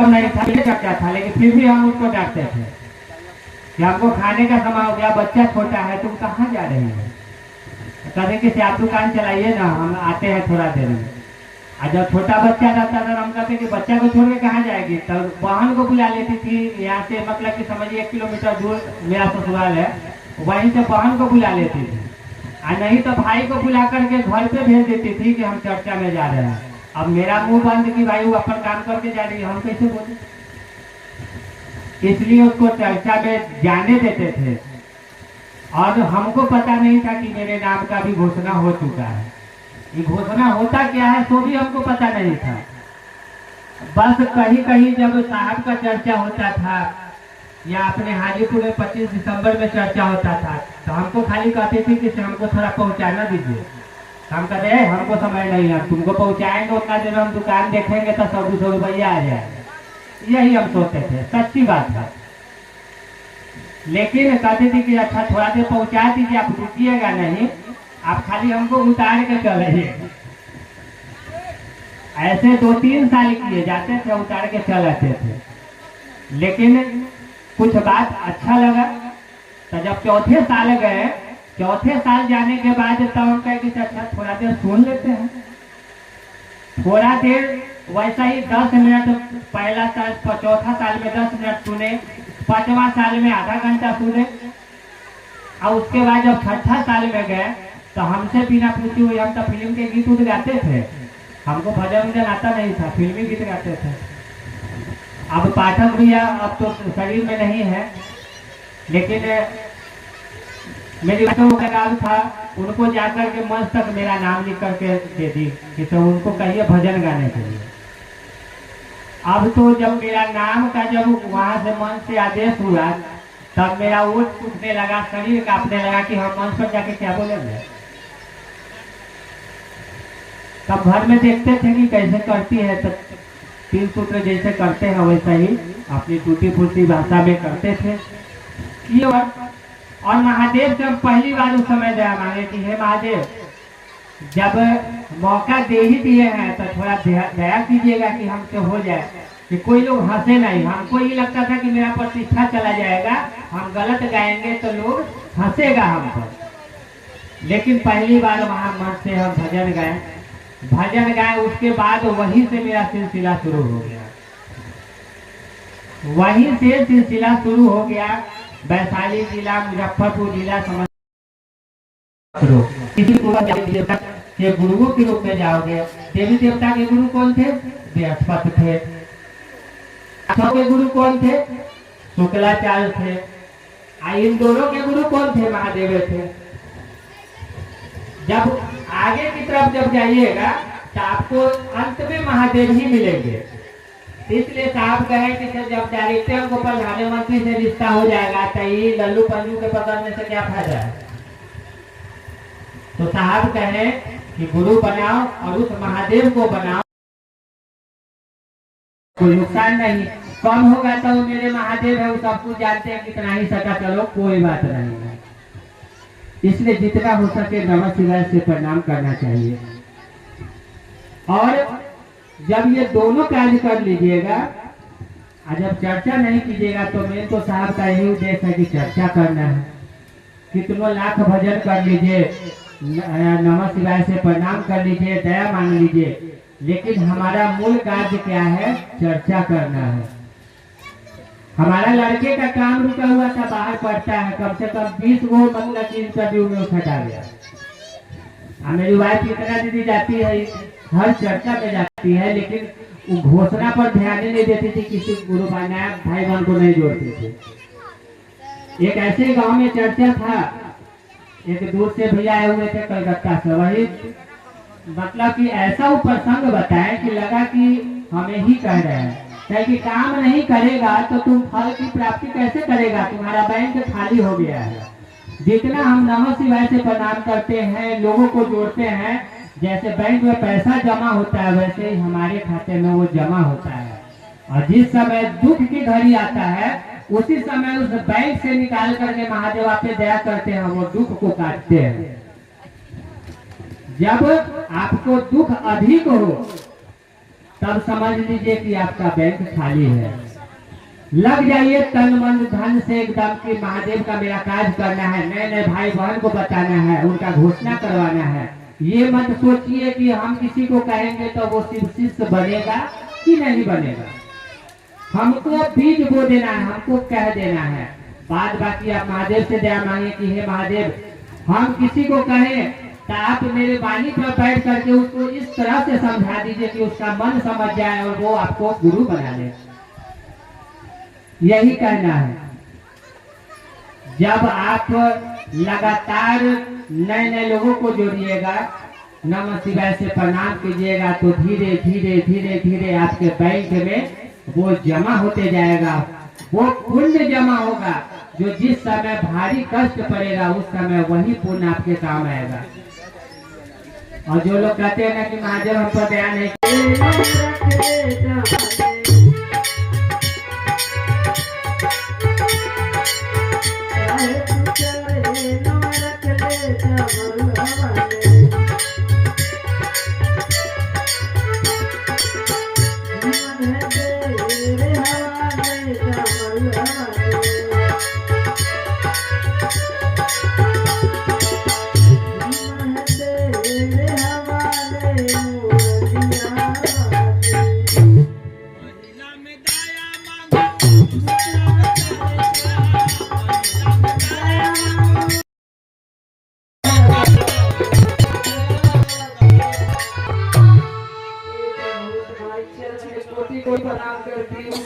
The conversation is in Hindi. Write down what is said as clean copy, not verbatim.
नहीं था, चर्चा था, लेकिन फिर भी हम उसको डांटते थे कि हमको खाने का समय हो गया, बच्चा छोटा है, तुम कहाँ जा रही हो? कहते कि आप दुकान चलाइए ना, हम आते हैं थोड़ा देर में। और जब छोटा बच्चा रहता था हम कहते कि बच्चा को छोड़ के कहाँ जाएगी, तब बहन को बुला लेती थी यहाँ से, मतलब कि समझिए 1 किलोमीटर दूर मेरा ससुराल है, वहीं से बहन को बुला लेती थी। और नहीं तो भाई को बुला करके घर पे भेज देती थी कि हम चर्चा में जा रहे हैं। अब मेरा मुंह बंद कि भाई वो अपन काम करके जा रही है, हम कैसे बोले? इसलिए उसको चर्चा में जाने देते थे। और हमको पता नहीं था कि मेरे नाम का भी घोषणा हो चुका है। ये घोषणा होता क्या है तो भी हमको पता नहीं था। बस कहीं कहीं जब साहब का चर्चा होता था या अपने हाजीपुर में 25 दिसंबर में चर्चा होता था, तो हमको खाली कहते थे कि हमको थोड़ा पहुंचाना दीजिए। हम कहते हैं हमको समय नहीं है, तुमको पहुंचाएंगे उतना देर में हम दुकान देखेंगे तो 100-200 रुपया आ जाएगा। यही हम सोचते थे, सच्ची बात है। लेकिन कहते थे कि अच्छा थोड़ा देर पहुंचा दीजिए, आप रुकिएगा नहीं, आप खाली हमको उतार के चलिए। ऐसे 2-3 साल किए जाते थे, उतार के चल आते थे। लेकिन कुछ बात अच्छा लगा, तो जब चौथे साल गए, चौथे साल जाने के बाद तब हम कहे कि अच्छा थोड़ा देर सुन लेते हैं। थोड़ा देर वैसा ही 10 मिनट, पहला साल चौथा साल में 10 मिनट सुने, 5वां साल में आधा घंटा सुने। और उसके बाद जब 6ठा साल में गए तो हमसे बिना पूछे हुए हम तो फिल्म के गीत उठ गाते थे। हमको भजन वजन आता नहीं था, फिल्मी गीत गाते थे। अब पाठक भैया अब तो शरीर में नहीं है, लेकिन मेरी काम था उनको जाकर के मंच तक मेरा नाम लिख करके दे दी कि तो उनको कहिए भजन गाने के लिए। अब तो जब मेरा नाम का जब वहां से मंच से आदेश हुआ तब मेरा ओठ टूटने लगा, शरीर कांपने लगा कि हम मंच पर जाके क्या बोलेंगे। तब घर में देखते थे कि कैसे करती है, तो 3 सूत्र जैसे करते हैं वैसा ही अपनी टूटी फूटी भाषा में करते थे। और महादेव से पहली बार उस समय दया मांगे कि हे महादेव, जब मौका दे ही दिए हैं तो थोड़ा दया कीजिएगा कि हमसे हो जाए, कि कोई लोग हंसे नहीं। हमको ये लगता था कि मेरा प्रतिष्ठा चला जाएगा, हम गलत गाएंगे तो लोग हंसेगा हम पर। लेकिन पहली बार वहां मन से हम भजन गाए, उसके बाद वहीं से मेरा सिलसिला शुरू हो गया। वहीं से सिलसिला शुरू हो गया। वैशाली जिला, मुजफ्फरपुर जिला, किसी देवता के गुरुओं के रूप में जाओगे। देवी देवता के गुरु कौन थे? बृहस्पति थे। के गुरु कौन थे? शुक्लाचार्य थे। इन दोनों के गुरु कौन थे? महादेव थे। जब आगे की तरफ जब जाइएगा तो आपको अंत में महादेव ही मिलेंगे। इसलिए साहब कहे कि जब डायरेक्टर को प्रधानमंत्री से रिश्ता हो जाएगा तो ये लल्लू पंजू के पकड़ने से क्या फायदा है। तो साहब कहे कि गुरु बनाओ और उस महादेव को बनाओ, कोई नुकसान नहीं। कम होगा तो मेरे महादेव है, वो सब कुछ जानते हैं, कितना ही सका चलो कोई बात नहीं है। इसलिए जितना हो सके नमः शिवाय से प्रणाम करना चाहिए। और जब ये दोनों कार्य कर लीजिएगा और जब चर्चा नहीं कीजिएगा तो मेन तो साहब का यही उद्देश्य है कि चर्चा करना है। कितनों लाख भजन कर लीजिए, नमः शिवाय से प्रणाम कर लीजिए, दया मांग लीजिए, लेकिन हमारा मूल कार्य क्या है? चर्चा करना है। हमारा लड़के का काम रुका हुआ था, बाहर पढ़ता है, कम से कम 20 गो मतलब इंटरव्यू में उठा गया। मेरी वाइफ इतना दीदी जाती है, हर चर्चा में जाती है, लेकिन घोषणा पर ध्यान ही नहीं देती थी, किसी गुरु भाई बहन को नहीं जोड़ते थे। एक ऐसे गांव में चर्चा था, एक दूर से भैया आए हुए थे कलकत्ता से, वही मतलब कि ऐसा वो प्रसंग बताए कि लगा कि हमें ही कह रहे हैं। कि काम नहीं करेगा तो तुम फल की प्राप्ति कैसे करेगा? तुम्हारा बैंक खाली हो गया है। जितना हम नमः शिवाय से प्रणाम करते हैं, लोगों को जोड़ते हैं, जैसे बैंक में पैसा जमा होता है वैसे ही हमारे खाते में वो जमा होता है। और जिस समय दुख की घड़ी आता है उसी समय उस बैंक से निकाल करके महादेव आप पे दया करते हैं, वो दुख को काटते हैं। जब आपको दुख अधिक हो तब समझ लीजिए कि आपका बैंक खाली है। लग जाइए तन मन धन से एकदम कि महादेव का मेरा कार्य करना है, नए नए भाई बहन को बताना है, उनका घोषणा करवाना है। ये मत सोचिए कि हम किसी को कहेंगे तो वो शिव शिष्य बनेगा कि नहीं बनेगा। हमको बीज बो देना है, हमको कह देना है। बाद बाकी आप महादेव से दया मांगे कि हे महादेव, हम किसी को कहें तो आप मेरे वाणी पर बैठ करके उसको इस तरह से समझा दीजिए कि उसका मन समझ जाए और वो आपको गुरु बना ले। यही कहना है। जब आप लगातार नए नए लोगों को जोड़िएगा, नमः शिवाय से प्रणाम कीजिएगा, तो धीरे धीरे धीरे धीरे आपके बैंक में वो जमा होते जाएगा। वो पुण्य जमा होगा जो जिस समय भारी कष्ट पड़ेगा उस समय वही पुण्य आपके काम आएगा। और जो लोग कहते हैं ना कि महादेव हम पर दया नहीं, कोटि कोटि प्रणाम करती हूँ।